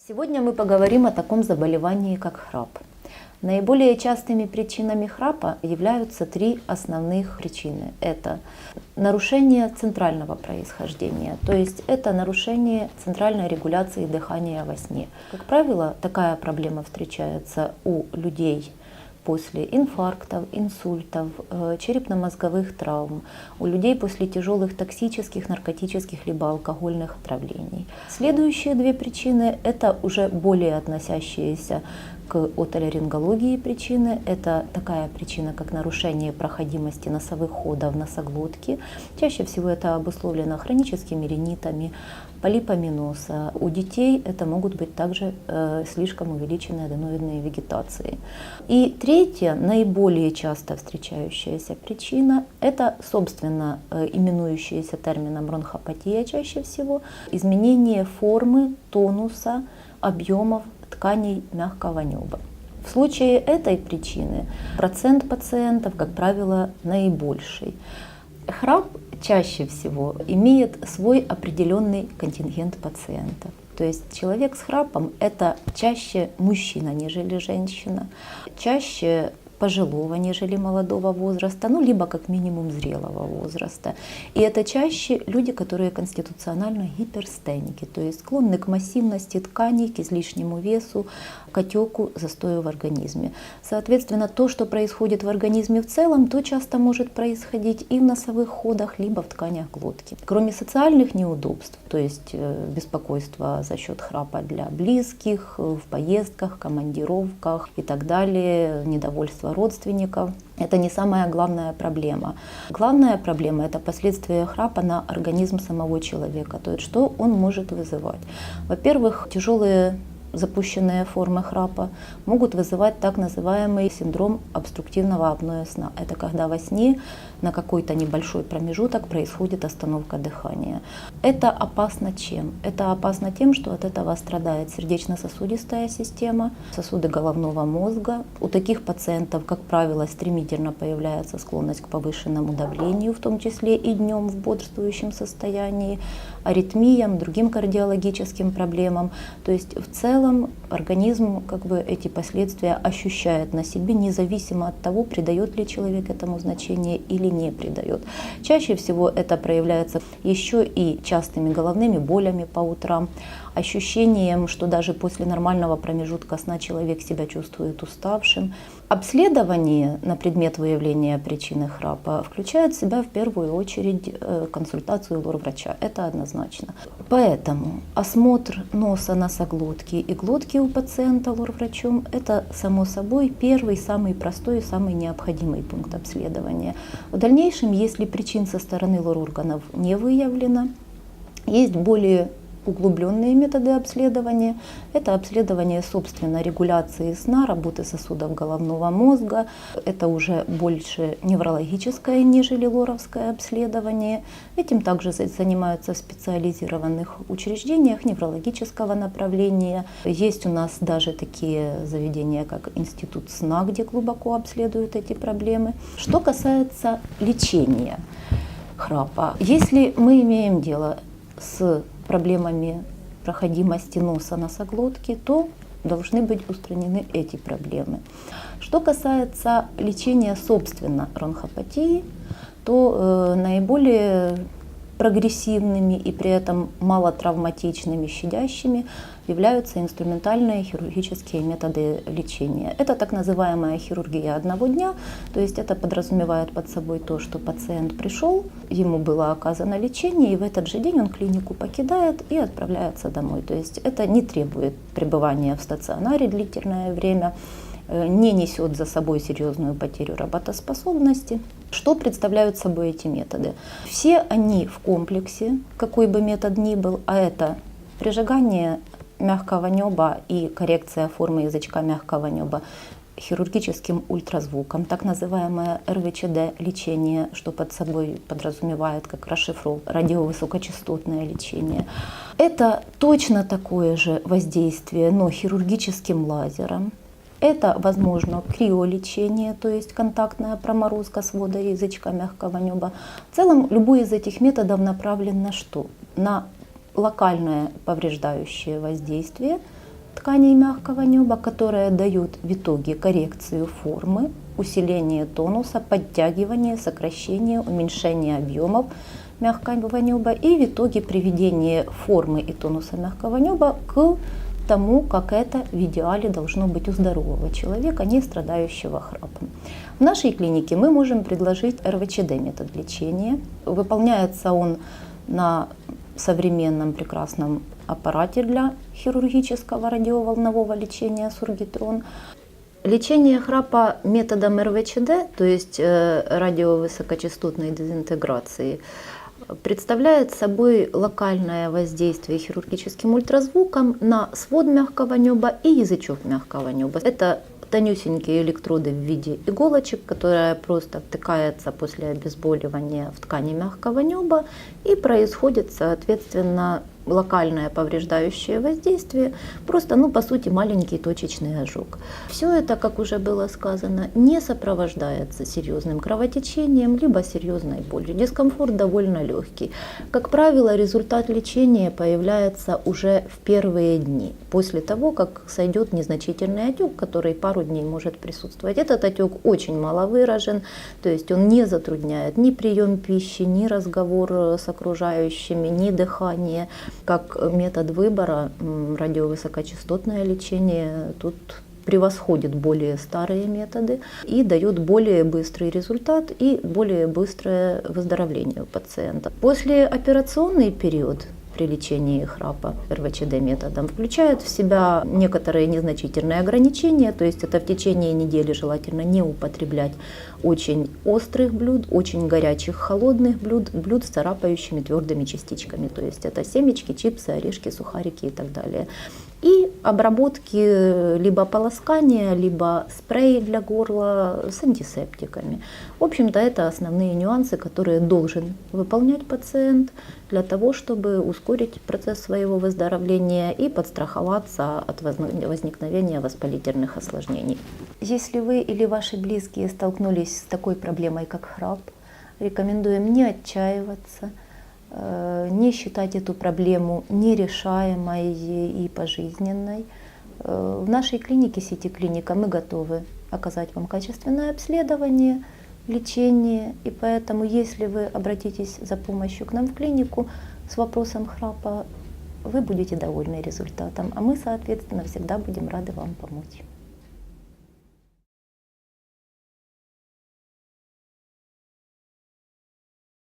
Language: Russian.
Сегодня мы поговорим о таком заболевании, как храп. Наиболее частыми причинами храпа являются три основных причины. Это нарушение центрального происхождения, то есть это нарушение центральной регуляции дыхания во сне. Как правило, такая проблема встречается у людей после инфарктов, инсультов, черепно-мозговых травм, у людей после тяжелых токсических, наркотических либо алкогольных отравлений. Следующие две причины – это уже более относящиеся к отоларингологии причины. Это такая причина, как нарушение проходимости носовых ходов носоглотки. Чаще всего это обусловлено хроническими ринитами, полипами носа. У детей это могут быть также слишком увеличенные аденоидные вегетации. И третья, наиболее часто встречающаяся причина, это, собственно, именующаяся термином бронхопатия чаще всего, изменение формы, тонуса, объемов тканей мягкого неба. В случае этой причины процент пациентов, как правило, наибольший. Храп чаще всего имеет свой определенный контингент пациентов. То есть человек с храпом – это чаще мужчина, нежели женщина, чаще пожилого, нежели молодого возраста, либо как минимум зрелого возраста. И это чаще люди, которые конституционально гиперстеники, то есть склонны к массивности тканей, к излишнему весу, к отеку, застою в организме. Соответственно, то, что происходит в организме в целом, то часто может происходить и в носовых ходах, либо в тканях глотки. Кроме социальных неудобств, то есть беспокойства за счет храпа для близких, в поездках, командировках и так далее, недовольство родственников. Это не самая главная проблема. Главная проблема – это последствия храпа на организм самого человека. То есть что он может вызывать? Во-первых, тяжелые запущенные формы храпа могут вызывать так называемый синдром обструктивного апноэ сна. Это когда во сне на какой-то небольшой промежуток происходит остановка дыхания. Это опасно чем? Это опасно тем, что от этого страдает сердечно-сосудистая система, сосуды головного мозга. У таких пациентов, как правило, стремительно появляется склонность к повышенному давлению, в том числе и днем в бодрствующем состоянии, аритмиям, другим кардиологическим проблемам. То есть в целом организм эти последствия ощущает на себе, независимо от того, придает ли человек этому значение или не придает. Чаще всего это проявляется еще и частыми головными болями по утрам, ощущением, что даже после нормального промежутка сна человек себя чувствует уставшим. Обследование на предмет выявления причины храпа включает в себя в первую очередь консультацию лор-врача. Это однозначно. Поэтому осмотр носа, носоглотки и глотки у пациента лор-врачом – это, само собой, первый, самый простой и самый необходимый пункт обследования. В дальнейшем, если причин со стороны лор-органов не выявлено, есть более углубленные методы обследования. Это обследование, собственно, регуляции сна, работы сосудов головного мозга. Это уже больше неврологическое, нежели лоровское обследование. Этим также занимаются в специализированных учреждениях неврологического направления. Есть у нас даже такие заведения, как Институт сна, где глубоко обследуют эти проблемы. Что касается лечения храпа, если мы имеем дело с проблемами проходимости носа, носоглотки, то должны быть устранены эти проблемы. Что касается лечения, собственно, бронхопатии, то наиболее прогрессивными и при этом малотравматичными, щадящими являются инструментальные хирургические методы лечения. Это так называемая хирургия одного дня, то есть это подразумевает под собой то, что пациент пришел, ему было оказано лечение, и в этот же день он клинику покидает и отправляется домой. То есть это не требует пребывания в стационаре длительное время, не несет за собой серьезную потерю работоспособности. Что представляют собой эти методы? Все они в комплексе, какой бы метод ни был, а это прижигание мягкого неба и коррекция формы язычка мягкого неба хирургическим ультразвуком, так называемое РВЧД лечение, что под собой подразумевает как расшифровку радиовысокочастотное лечение. Это точно такое же воздействие, но хирургическим лазером. Это, возможно, криолечение, то есть контактная проморозка свода язычка мягкого неба. В целом, любой из этих методов направлен на что? На локальное повреждающее воздействие тканей мягкого неба, которые дают в итоге коррекцию формы, усиление тонуса, подтягивание, сокращение, уменьшение объемов мягкого неба и в итоге приведение формы и тонуса мягкого неба к тому, как это в идеале должно быть у здорового человека, не страдающего храпом. В нашей клинике мы можем предложить РВЧД метод лечения. Выполняется он на современном прекрасном аппарате для хирургического радиоволнового лечения Сургитрон. Лечение храпа методом РВЧД, то есть радиовысокочастотной дезинтеграции, представляет собой локальное воздействие хирургическим ультразвуком на свод мягкого неба и язычок мягкого неба. Это тонюсенькие электроды в виде иголочек, которая просто втыкается после обезболивания в ткани мягкого неба, и происходит, соответственно, локальное повреждающее воздействие, просто, по сути, маленький точечный ожог. Все это, как уже было сказано, не сопровождается серьезным кровотечением, либо серьезной болью. Дискомфорт довольно легкий. Как правило, результат лечения появляется уже в первые дни, после того, как сойдет незначительный отек, который пару дней может присутствовать. Этот отек очень мало выражен, то есть он не затрудняет ни прием пищи, ни разговор с окружающими, ни дыхание. Как метод выбора радиовысокочастотное лечение тут превосходит более старые методы и дает более быстрый результат и более быстрое выздоровление у пациента. Послеоперационный период при лечении храпа РВЧД методом включает в себя некоторые незначительные ограничения, то есть это в течение недели желательно не употреблять очень острых блюд, очень горячих холодных блюд с царапающими твердыми частичками, то есть это семечки, чипсы, орешки, сухарики и так далее. И обработки либо полоскания, либо спрей для горла с антисептиками. В общем-то, это основные нюансы, которые должен выполнять пациент для того, чтобы ускорить процесс своего выздоровления и подстраховаться от возникновения воспалительных осложнений. Если вы или ваши близкие столкнулись с такой проблемой, как храп, рекомендуем не отчаиваться, не считать эту проблему нерешаемой и пожизненной. В нашей клинике, сети клиника, мы готовы оказать вам качественное обследование, лечение. И поэтому, если вы обратитесь за помощью к нам в клинику с вопросом храпа, вы будете довольны результатом, а мы, соответственно, всегда будем рады вам помочь.